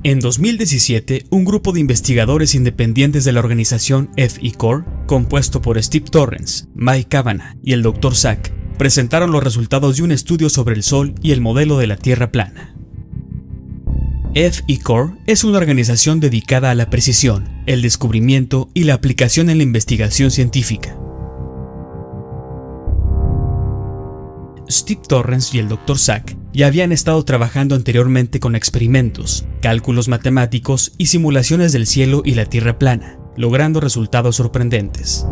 En 2017, un grupo de investigadores independientes de la organización FE-Core, compuesto por Steve Torrence, Mike Cavanagh y el Dr. Sack, presentaron los resultados de un estudio sobre el Sol y el modelo de la Tierra plana. FE-Core es una organización dedicada a la precisión, el descubrimiento y la aplicación en la investigación científica. Steve Torrence y el Dr. Sack ya habían estado trabajando anteriormente con experimentos, cálculos matemáticos y simulaciones del cielo y la Tierra plana, logrando resultados sorprendentes.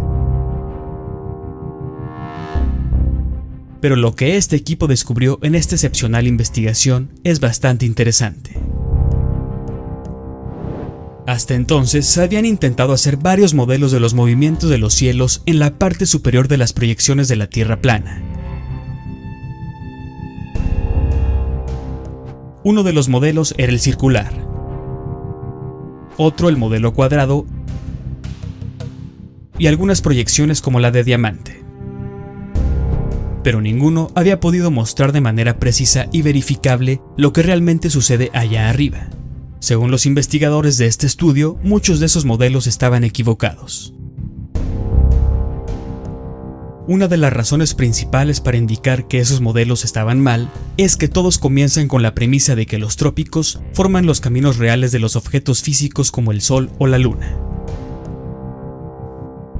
Pero lo que este equipo descubrió en esta excepcional investigación es bastante interesante. Hasta entonces se habían intentado hacer varios modelos de los movimientos de los cielos en la parte superior de las proyecciones de la Tierra plana. Uno de los modelos era el circular, otro el modelo cuadrado y algunas proyecciones como la de diamante. Pero ninguno había podido mostrar de manera precisa y verificable lo que realmente sucede allá arriba. Según los investigadores de este estudio, muchos de esos modelos estaban equivocados. Una de las razones principales para indicar que esos modelos estaban mal es que todos comienzan con la premisa de que los trópicos forman los caminos reales de los objetos físicos como el Sol o la Luna.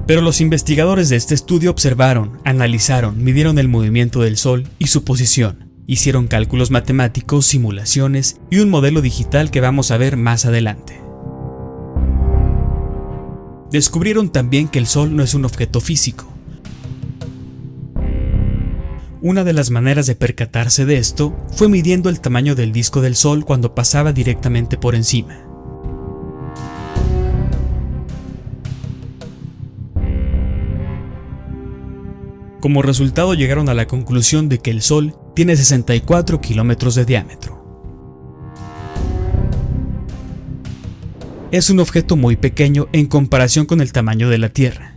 Pero los investigadores de este estudio observaron, analizaron, midieron el movimiento del Sol y su posición, hicieron cálculos matemáticos, simulaciones y un modelo digital que vamos a ver más adelante. Descubrieron también que el Sol no es un objeto físico. Una de las maneras de percatarse de esto fue midiendo el tamaño del disco del Sol cuando pasaba directamente por encima. Como resultado llegaron a la conclusión de que el Sol tiene 64 kilómetros de diámetro. Es un objeto muy pequeño en comparación con el tamaño de la Tierra.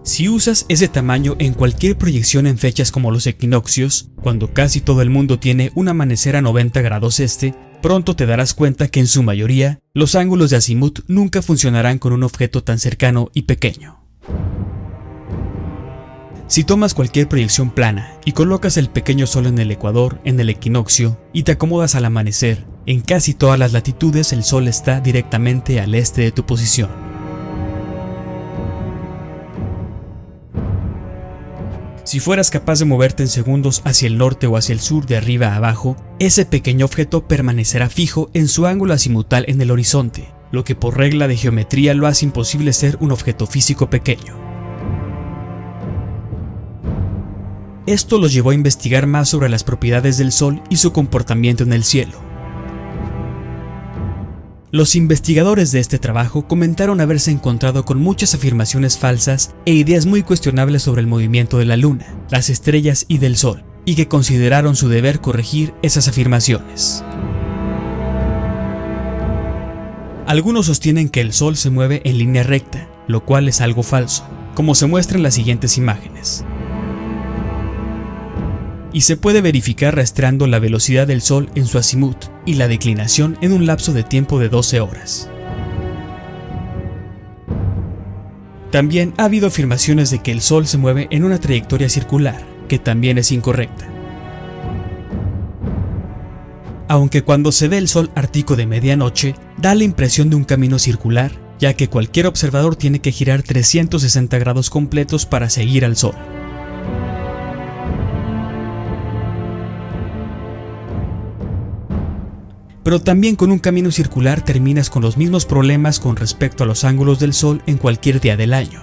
Si usas ese tamaño en cualquier proyección en fechas como los equinoccios, cuando casi todo el mundo tiene un amanecer a 90 grados este, pronto te darás cuenta que en su mayoría, los ángulos de azimut nunca funcionarán con un objeto tan cercano y pequeño. Si tomas cualquier proyección plana y colocas el pequeño Sol en el ecuador, en el equinoccio, y te acomodas al amanecer, en casi todas las latitudes el Sol está directamente al este de tu posición. Si fueras capaz de moverte en segundos hacia el norte o hacia el sur de arriba a abajo, ese pequeño objeto permanecerá fijo en su ángulo azimutal en el horizonte, lo que por regla de geometría lo hace imposible ser un objeto físico pequeño. Esto los llevó a investigar más sobre las propiedades del Sol y su comportamiento en el cielo. Los investigadores de este trabajo comentaron haberse encontrado con muchas afirmaciones falsas e ideas muy cuestionables sobre el movimiento de la Luna, las estrellas y del Sol, y que consideraron su deber corregir esas afirmaciones. Algunos sostienen que el Sol se mueve en línea recta, lo cual es algo falso, como se muestra en las siguientes imágenes. Y se puede verificar rastreando la velocidad del Sol en su azimut y la declinación en un lapso de tiempo de 12 horas. También ha habido afirmaciones de que el Sol se mueve en una trayectoria circular, que también es incorrecta. Aunque cuando se ve el Sol ártico de medianoche, da la impresión de un camino circular, ya que cualquier observador tiene que girar 360 grados completos para seguir al Sol. Pero también con un camino circular terminas con los mismos problemas con respecto a los ángulos del Sol en cualquier día del año.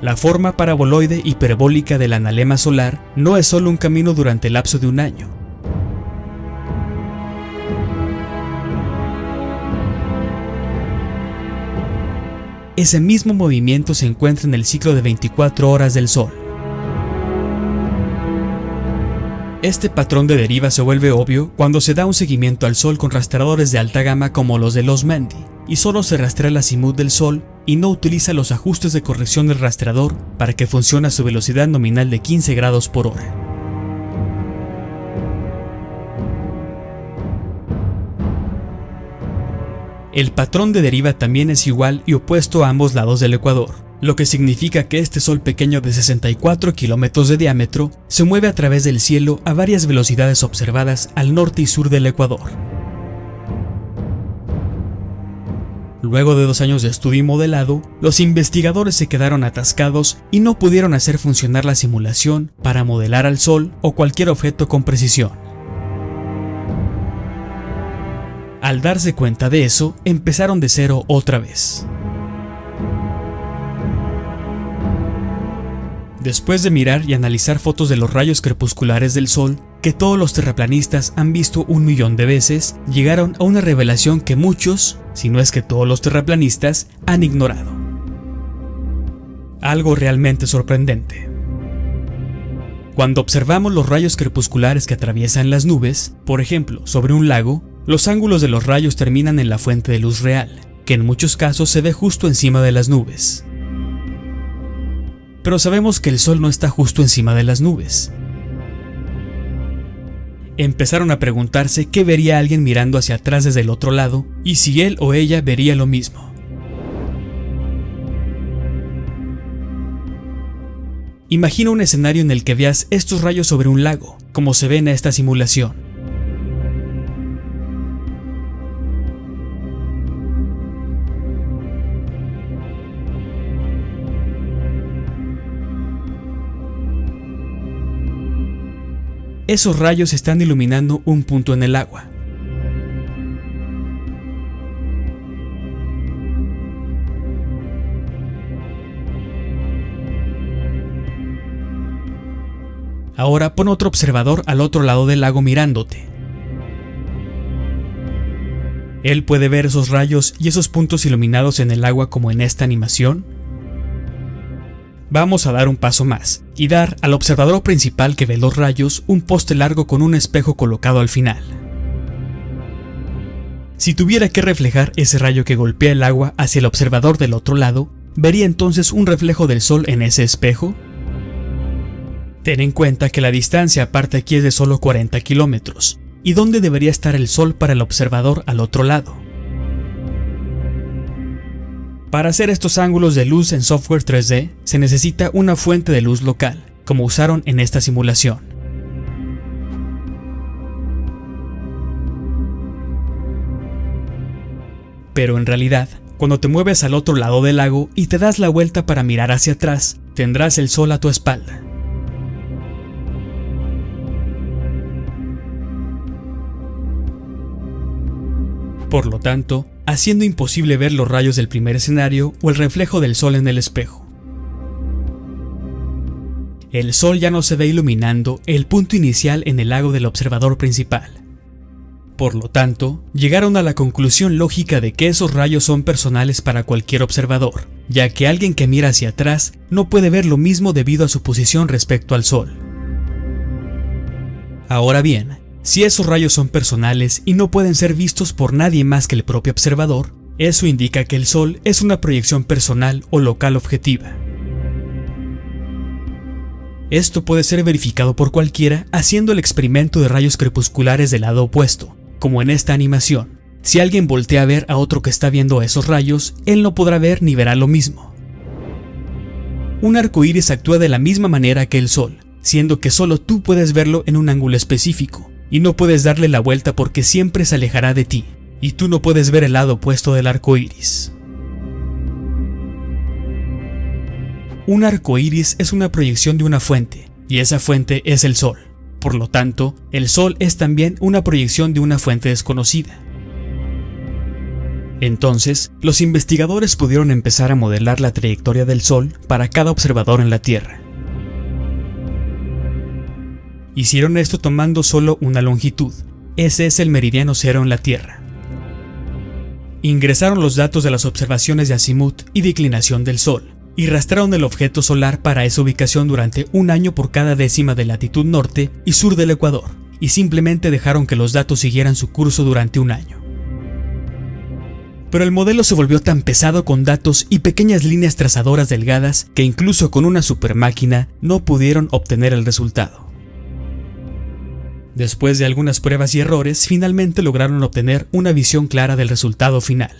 La forma paraboloide hiperbólica del analema solar no es solo un camino durante el lapso de un año. Ese mismo movimiento se encuentra en el ciclo de 24 horas del Sol. Este patrón de deriva se vuelve obvio cuando se da un seguimiento al Sol con rastreadores de alta gama como los de Losmandy, y solo se rastrea el azimut del Sol y no utiliza los ajustes de corrección del rastreador para que funcione a su velocidad nominal de 15 grados por hora. El patrón de deriva también es igual y opuesto a ambos lados del ecuador, lo que significa que este sol pequeño de 64 kilómetros de diámetro se mueve a través del cielo a varias velocidades observadas al norte y sur del ecuador. Luego de 2 años de estudio y modelado, los investigadores se quedaron atascados y no pudieron hacer funcionar la simulación para modelar al Sol o cualquier objeto con precisión. Al darse cuenta de eso, empezaron de cero otra vez. Después de mirar y analizar fotos de los rayos crepusculares del Sol, que todos los terraplanistas han visto 1.000.000 de veces, llegaron a una revelación que muchos, si no es que todos los terraplanistas, han ignorado. Algo realmente sorprendente. Cuando observamos los rayos crepusculares que atraviesan las nubes, por ejemplo, sobre un lago, los ángulos de los rayos terminan en la fuente de luz real, que en muchos casos se ve justo encima de las nubes. Pero sabemos que el Sol no está justo encima de las nubes. Empezaron a preguntarse qué vería alguien mirando hacia atrás desde el otro lado y si él o ella vería lo mismo. Imagina un escenario en el que veas estos rayos sobre un lago, como se ve en esta simulación. Esos rayos están iluminando un punto en el agua. Ahora pon otro observador al otro lado del lago mirándote. ¿Él puede ver esos rayos y esos puntos iluminados en el agua como en esta animación? Vamos a dar un paso más y dar al observador principal que ve los rayos un poste largo con un espejo colocado al final. Si tuviera que reflejar ese rayo que golpea el agua hacia el observador del otro lado, ¿vería entonces un reflejo del Sol en ese espejo? Ten en cuenta que la distancia aparte aquí es de solo 40 kilómetros. ¿Y dónde debería estar el Sol para el observador al otro lado? Para hacer estos ángulos de luz en software 3D, se necesita una fuente de luz local, como usaron en esta simulación. Pero en realidad, cuando te mueves al otro lado del lago y te das la vuelta para mirar hacia atrás, tendrás el Sol a tu espalda. Por lo tanto, haciendo imposible ver los rayos del primer escenario o el reflejo del Sol en el espejo. El Sol ya no se ve iluminando el punto inicial en el lago del observador principal. Por lo tanto, llegaron a la conclusión lógica de que esos rayos son personales para cualquier observador, ya que alguien que mira hacia atrás no puede ver lo mismo debido a su posición respecto al Sol. Ahora bien, si esos rayos son personales y no pueden ser vistos por nadie más que el propio observador, eso indica que el Sol es una proyección personal o local objetiva. Esto puede ser verificado por cualquiera haciendo el experimento de rayos crepusculares del lado opuesto, como en esta animación. Si alguien voltea a ver a otro que está viendo esos rayos, él no podrá ver ni verá lo mismo. Un arco iris actúa de la misma manera que el Sol, siendo que solo tú puedes verlo en un ángulo específico, y no puedes darle la vuelta porque siempre se alejará de ti, y tú no puedes ver el lado opuesto del arco iris. Un arco iris es una proyección de una fuente, y esa fuente es el Sol. Por lo tanto, el Sol es también una proyección de una fuente desconocida. Entonces, los investigadores pudieron empezar a modelar la trayectoria del Sol para cada observador en la Tierra. Hicieron esto tomando solo una longitud. Ese es el meridiano cero en la Tierra. Ingresaron los datos de las observaciones de azimut y de inclinación del Sol, y rastrearon el objeto solar para esa ubicación durante un año por cada décima de latitud norte y sur del Ecuador, y simplemente dejaron que los datos siguieran su curso durante un año. pero el modelo se volvió tan pesado con datos y pequeñas líneas trazadoras delgadas que incluso con una supermáquina no pudieron obtener el resultado. Después de algunas pruebas y errores, finalmente lograron obtener una visión clara del resultado final.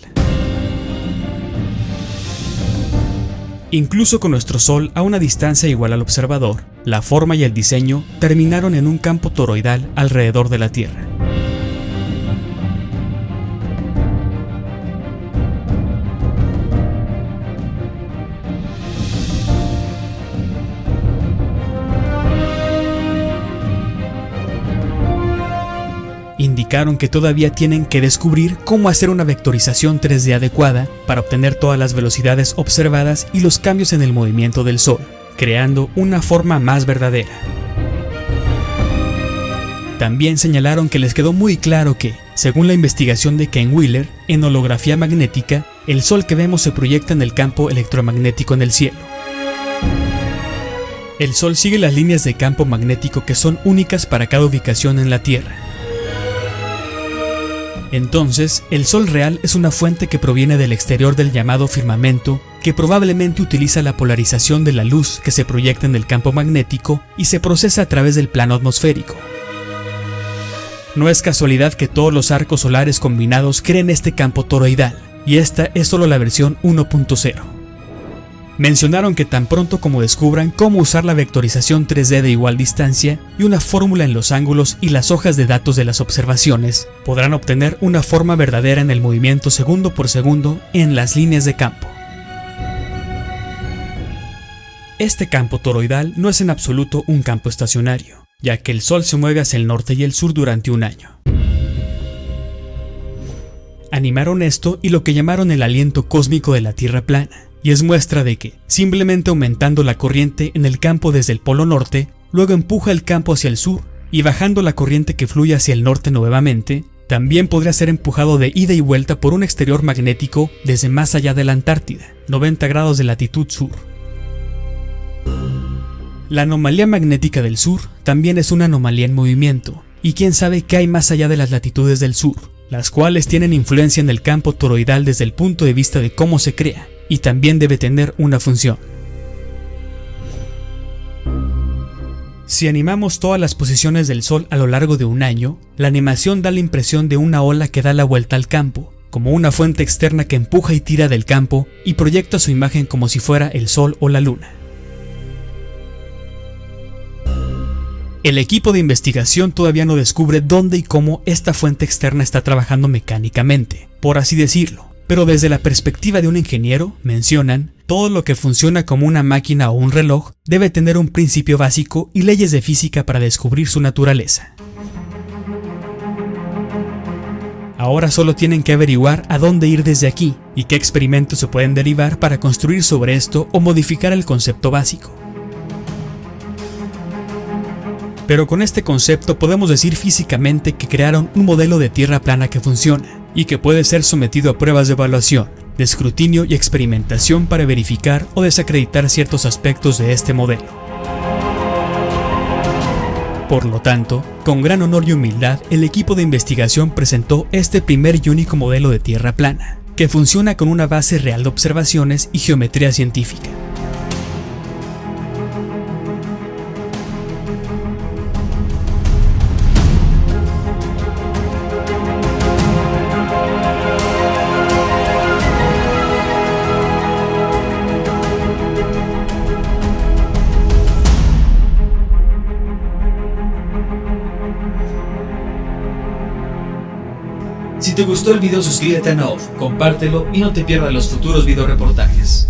Incluso con nuestro Sol a una distancia igual al observador, la forma y el diseño terminaron en un campo toroidal alrededor de la Tierra. Indicaron que todavía tienen que descubrir cómo hacer una vectorización 3D adecuada para obtener todas las velocidades observadas y los cambios en el movimiento del Sol, creando una forma más verdadera. También señalaron que les quedó muy claro que, según la investigación de Ken Wheeler, en holografía magnética, el Sol que vemos se proyecta en el campo electromagnético en el cielo. El Sol sigue las líneas de campo magnético que son únicas para cada ubicación en la Tierra. Entonces, el Sol real es una fuente que proviene del exterior del llamado firmamento, que probablemente utiliza la polarización de la luz que se proyecta en el campo magnético y se procesa a través del plano atmosférico. No es casualidad que todos los arcos solares combinados creen este campo toroidal, y esta es solo la versión 1.0. Mencionaron que tan pronto como descubran cómo usar la vectorización 3D de igual distancia y una fórmula en los ángulos y las hojas de datos de las observaciones, podrán obtener una forma verdadera en el movimiento segundo por segundo en las líneas de campo. Este campo toroidal no es en absoluto un campo estacionario, ya que el Sol se mueve hacia el norte y el sur durante un año. Animaron esto y lo que llamaron el aliento cósmico de la Tierra plana, y es muestra de que, simplemente aumentando la corriente en el campo desde el polo norte, luego empuja el campo hacia el sur, y bajando la corriente que fluye hacia el norte nuevamente, también podría ser empujado de ida y vuelta por un exterior magnético desde más allá de la Antártida, 90 grados de latitud sur. La anomalía magnética del sur también es una anomalía en movimiento, y quién sabe qué hay más allá de las latitudes del sur, las cuales tienen influencia en el campo toroidal desde el punto de vista de cómo se crea, y también debe tener una función. Si animamos todas las posiciones del Sol a lo largo de un año, la animación da la impresión de una ola que da la vuelta al campo, como una fuente externa que empuja y tira del campo y proyecta su imagen como si fuera el Sol o la Luna. El equipo de investigación todavía no descubre dónde y cómo esta fuente externa está trabajando mecánicamente, por así decirlo. Pero desde la perspectiva de un ingeniero, mencionan, todo lo que funciona como una máquina o un reloj debe tener un principio básico y leyes de física para descubrir su naturaleza. Ahora solo tienen que averiguar a dónde ir desde aquí y qué experimentos se pueden derivar para construir sobre esto o modificar el concepto básico. Pero con este concepto podemos decir físicamente que crearon un modelo de Tierra plana que funciona y que puede ser sometido a pruebas de evaluación, de escrutinio y experimentación para verificar o desacreditar ciertos aspectos de este modelo. Por lo tanto, con gran honor y humildad, el equipo de investigación presentó este primer y único modelo de Tierra plana, que funciona con una base real de observaciones y geometría científica. Si te gustó el video, suscríbete a Naof, compártelo y no te pierdas los futuros videoreportajes.